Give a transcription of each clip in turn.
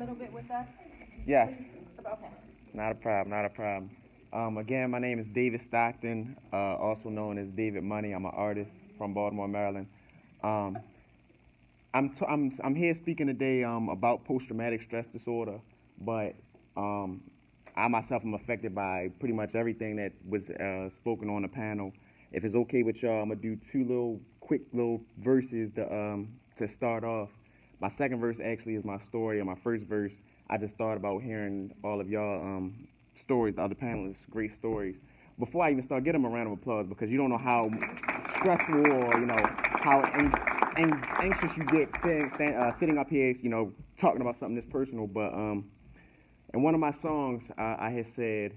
little bit with us? Yes, Okay. not a problem, not a problem. Again, my name is David Stockton, also known as David Money. I'm an artist from Baltimore, Maryland. Um, I'm here speaking today about post-traumatic stress disorder, but um, I myself am affected by pretty much everything that was spoken on the panel. If it's okay with y'all, I'm gonna do two little quick little verses to start off. My second verse actually is my story, and my first verse I just thought about hearing all of y'all stories, the other panelists, great stories. Before I even start, get them a round of applause because you don't know how stressful or how anxious you get sitting up here, talking about something this personal. But in one of my songs, I had said,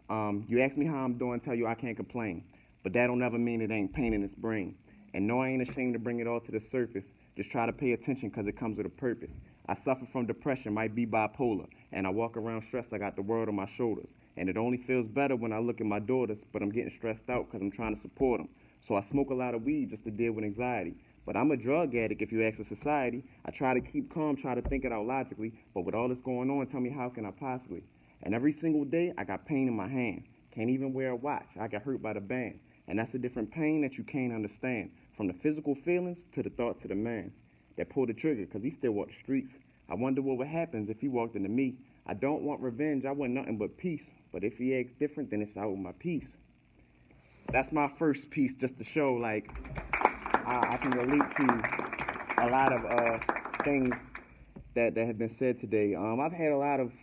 "You ask me how I'm doing, tell you I can't complain, but that don't never mean it ain't pain in its brain. And no, I ain't ashamed to bring it all to the surface. Just try to pay attention, 'cause it comes with a purpose. I suffer from depression, might be bipolar, and I walk around stressed. I got the world on my shoulders, and it only feels better when I look at my daughters, but I'm getting stressed out 'cause I'm trying to support them. So I smoke a lot of weed just to deal with anxiety. But I'm a drug addict if you ask the society. I try to keep calm, try to think it out logically, but with all this going on, tell me how can I possibly? And every single day, I got pain in my hand. Can't even wear a watch. I got hurt by the band. And that's a different pain that you can't understand. From the physical feelings to the thoughts of the man that pulled the trigger, 'cause he still walked the streets. I wonder what would happen if he walked into me. I don't want revenge, I want nothing but peace. But if he acts different, then it's out with my peace. That's my first piece, just to show, like, I can relate to a lot of things that have been said today. I've had a lot of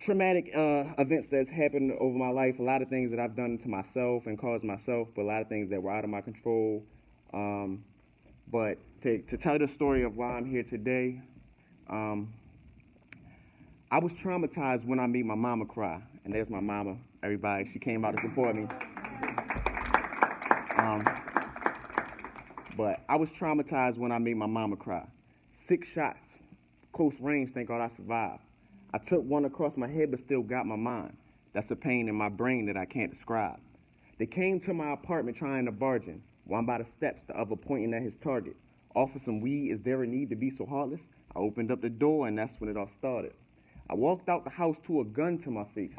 traumatic events that's happened over my life, a lot of things that I've done to myself and caused myself, but a lot of things that were out of my control. But to tell the story of why I'm here today, um, I was traumatized when I made my mama cry. And there's my mama, everybody. She came out to support me. Um, but I was traumatized when I made my mama cry. 6 shots, close range, thank God I survived. I took one across my head but still got my mind. That's a pain in my brain that I can't describe. They came to my apartment trying to barge in. One by the steps, the other pointing at his target. Offer some weed, is there a need to be so heartless? I opened up the door and that's when it all started. I walked out the house to a gun to my face.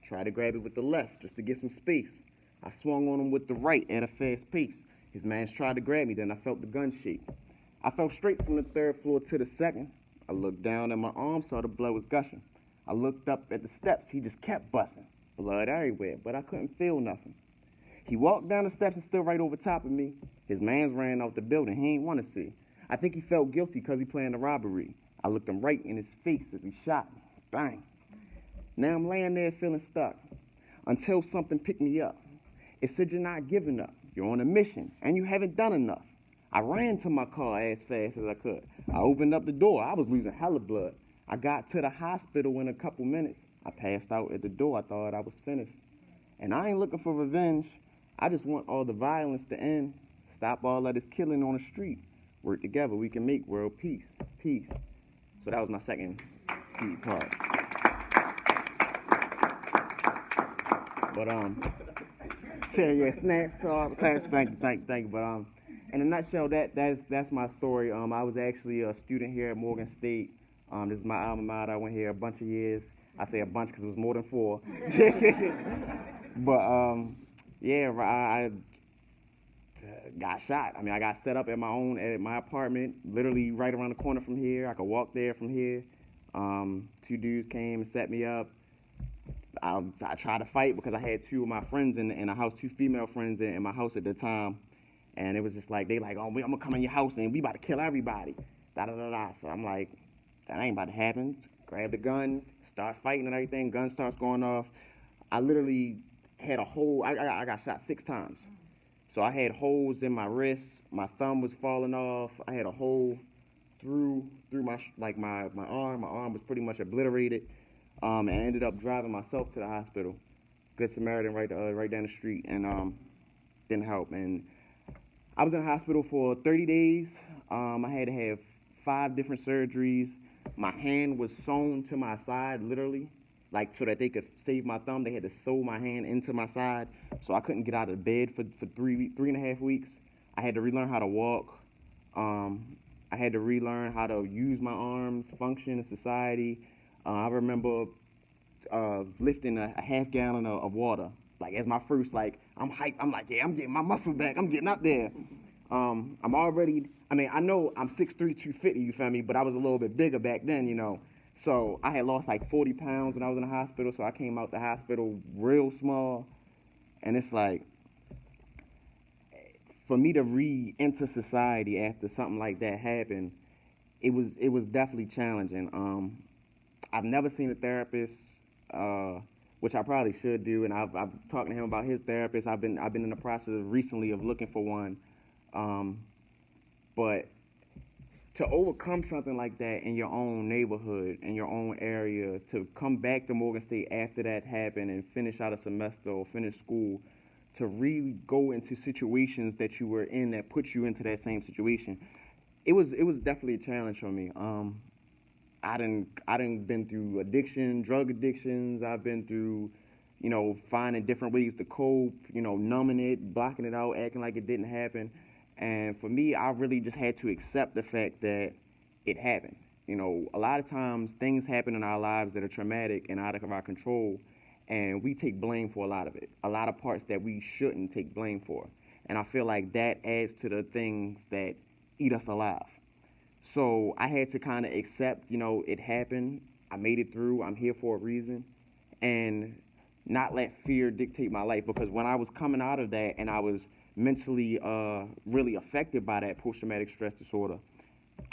Tried to grab it with the left just to get some space. I swung on him with the right at a fast pace. His mans tried to grab me, then I felt the gun shake. I fell straight from the third floor to the second. I looked down at my arm, saw the blood was gushing. I looked up at the steps, he just kept busting. Blood everywhere, but I couldn't feel nothing. He walked down the steps and stood right over top of me. His mans ran out the building, he ain't want to see. I think he felt guilty because he planned a robbery. I looked him right in his face as he shot me. Bang. Now I'm laying there feeling stuck until something picked me up. It said you're not giving up. You're on a mission and you haven't done enough. I ran to my car as fast as I could. I opened up the door. I was losing hella blood. I got to the hospital in a couple minutes. I passed out at the door. I thought I was finished. And I ain't looking for revenge. I just want all the violence to end. Stop all of this killing on the street. Work together. We can make world peace. Peace. So that was my second key part. But yeah, snaps, class, thank you. But in a nutshell, that's my story. I was actually a student here at Morgan State. This is my alma mater. I went here a bunch of years. I say a bunch because it was more than 4. But yeah, I got shot. I mean, I got set up at my apartment, literally right around the corner from here. I could walk there from here. 2 dudes came and set me up. I tried to fight because I had 2 of my friends in the house, 2 female friends in my house at the time. And it was just like, they like, oh, I'm going to come in your house and we about to kill everybody. Da-da-da-da. So I'm like, that ain't about to happen. Grab the gun, start fighting and everything. Gun starts going off. I literally had a hole. I got shot 6 times. So I had holes in my wrists. My thumb was falling off. I had a hole through my arm. My arm was pretty much obliterated. And I ended up driving myself to the hospital. Good Samaritan right down the street, and didn't help. And I was in the hospital for 30 days. I had to have 5 different surgeries. My hand was sewn to my side, literally, like so that they could save my thumb. They had to sew my hand into my side, so I couldn't get out of bed for 3.5 weeks. I had to relearn how to walk. I had to relearn how to use my arms, function in society. I remember lifting a half gallon of water. Like as my first, like I'm hyped. I'm like, yeah, I'm getting my muscle back. I'm getting up there. I'm already. I mean, I know I'm 6'3", 250. You feel me? But I was a little bit bigger back then, you know. So I had lost like 40 pounds when I was in the hospital. So I came out the hospital real small, and it's like for me to re-enter society after something like that happened, it was definitely challenging. I've never seen a therapist, uh, which I probably should do, and I've talking to him about his therapist. I've been in the process recently of looking for one, um, but to overcome something like that in your own neighborhood, in your own area, to come back to Morgan State after that happened and finish out a semester or finish school, to really go into situations that you were in that put you into that same situation, it was definitely a challenge for me. I didn't been through addiction, drug addictions. I've been through, finding different ways to cope. Numbing it, blocking it out, acting like it didn't happen. And for me, I really just had to accept the fact that it happened. A lot of times things happen in our lives that are traumatic and out of our control, and we take blame for a lot of it. A lot of parts that we shouldn't take blame for. And I feel like that adds to the things that eat us alive. So I had to kind of accept, it happened. I made it through. I'm here for a reason. And not let fear dictate my life. Because when I was coming out of that and I was mentally really affected by that post traumatic stress disorder,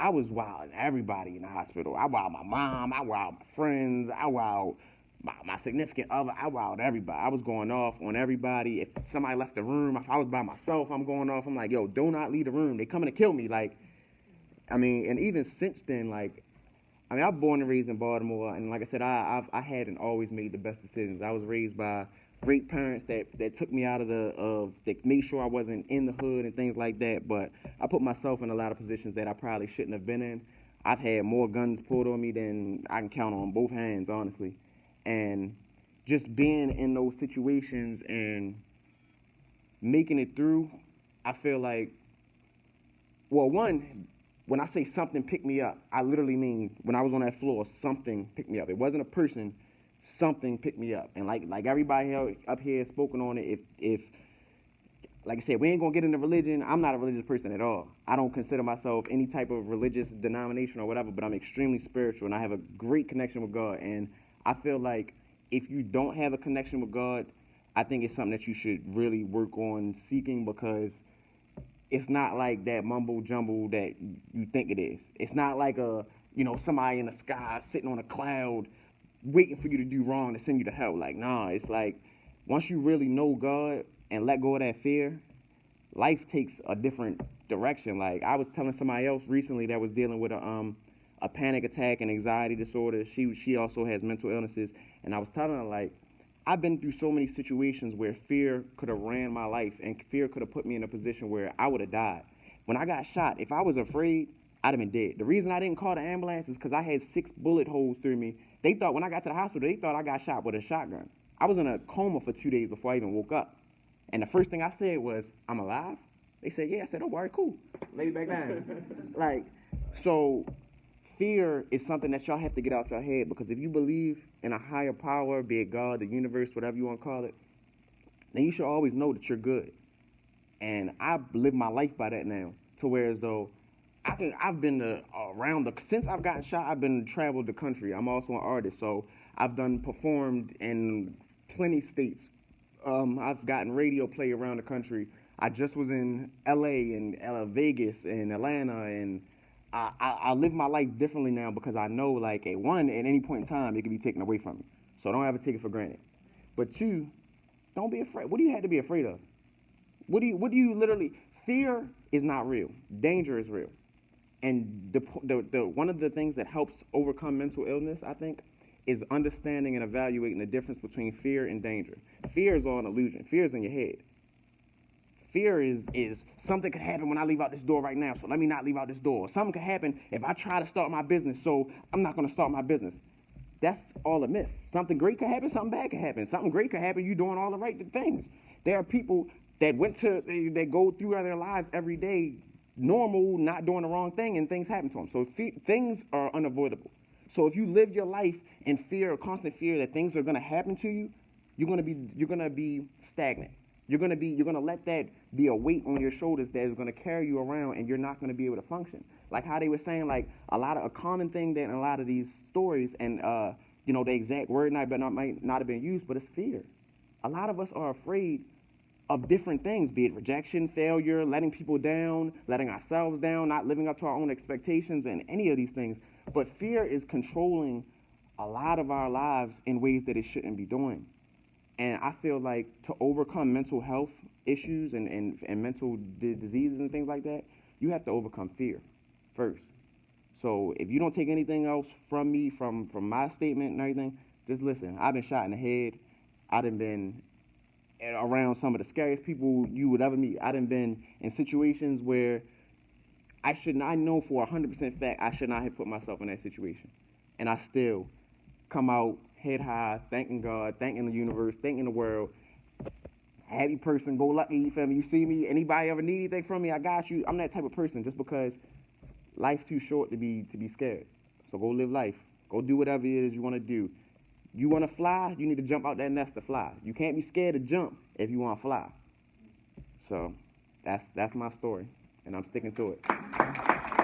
I was wilding everybody in the hospital. I wowed my mom. I wowed my friends. I wowed my significant other. I wowed everybody. I was going off on everybody. If somebody left the room, if I was by myself, I'm going off. I'm like, yo, do not leave the room. They coming to kill me. Like, I mean, and even since then, like, I mean, I was born and raised in Baltimore, and like I said, I hadn't always made the best decisions. I was raised by great parents that took me out that made sure I wasn't in the hood and things like that. But I put myself in a lot of positions that I probably shouldn't have been in. I've had more guns pulled on me than I can count on both hands, honestly. And just being in those situations and making it through, I feel like, well, one, when I say something picked me up, I literally mean when I was on that floor, something picked me up. It wasn't a person, something picked me up. And like everybody up here has spoken on it, if like I said, we ain't gonna get into religion. I'm not a religious person at all. I don't consider myself any type of religious denomination or whatever, but I'm extremely spiritual and I have a great connection with God. And I feel like if you don't have a connection with God, I think it's something that you should really work on seeking, because it's not like that mumbo jumbo that you think it is. It's not like somebody in the sky sitting on a cloud waiting for you to do wrong to send you to hell. Like, nah, it's like once you really know God and let go of that fear, life takes a different direction. Like I was telling somebody else recently that was dealing with a panic attack and anxiety disorder. She also has mental illnesses, and I was telling her, like, I've been through so many situations where fear could have ran my life and fear could have put me in a position where I would have died. When I got shot, if I was afraid, I'd have been dead. The reason I didn't call the ambulance is because I had 6 bullet holes through me. They thought when I got to the hospital, they thought I got shot with a shotgun. I was in a coma for 2 days before I even woke up. And the first thing I said was, I'm alive? They said, yeah. I said, don't worry, cool. Lay me back down. Like, so fear is something that y'all have to get out your head, because if you believe in a higher power, be it God, the universe, whatever you want to call it, then you should always know that you're good. And I live my life by that now, to where as though I've been around since I've gotten shot, I've been traveled the country. I'm also an artist, so I've performed in plenty states. I've gotten radio play around the country. I just was in L.A. and Vegas and Atlanta, and I live my life differently now because I know, like, at any point in time, it can be taken away from you. So don't ever take it for granted. But two, don't be afraid. What do you have to be afraid of? What do you literally? Fear is not real. Danger is real. And the one of the things that helps overcome mental illness, I think, is understanding and evaluating the difference between fear and danger. Fear is all an illusion. Fear is in your head. Fear is something could happen when I leave out this door right now, so let me not leave out this door. Something could happen if I try to start my business, so I'm not going to start my business. That's all a myth. Something great could happen, something bad could happen. Something great could happen, you doing all the right things. There are people that go through their lives every day normal, not doing the wrong thing, and things happen to them. So things are unavoidable. So if you live your life in fear, or constant fear that things are going to happen to you, you're gonna be stagnant. You're gonna let that be a weight on your shoulders that is gonna carry you around, and you're not gonna be able to function. Like how they were saying, like a common thing that in a lot of these stories, and the exact word might not have been used, but it's fear. A lot of us are afraid of different things, be it rejection, failure, letting people down, letting ourselves down, not living up to our own expectations, and any of these things. But fear is controlling a lot of our lives in ways that it shouldn't be doing. And I feel like to overcome mental health issues and mental diseases and things like that, you have to overcome fear first. So if you don't take anything else from me, from my statement and everything, just listen. I've been shot in the head. I done been around some of the scariest people you would ever meet. I done been in situations where I know for 100% fact I should not have put myself in that situation. And I still come out head high, thanking God, thanking the universe, thanking the world. Happy person, go lucky, you feel me? You see me, anybody ever need anything from me, I got you. I'm that type of person just because life's too short to be scared. So go live life. Go do whatever it is you want to do. You want to fly, you need to jump out that nest to fly. You can't be scared to jump if you want to fly. So that's my story, and I'm sticking to it.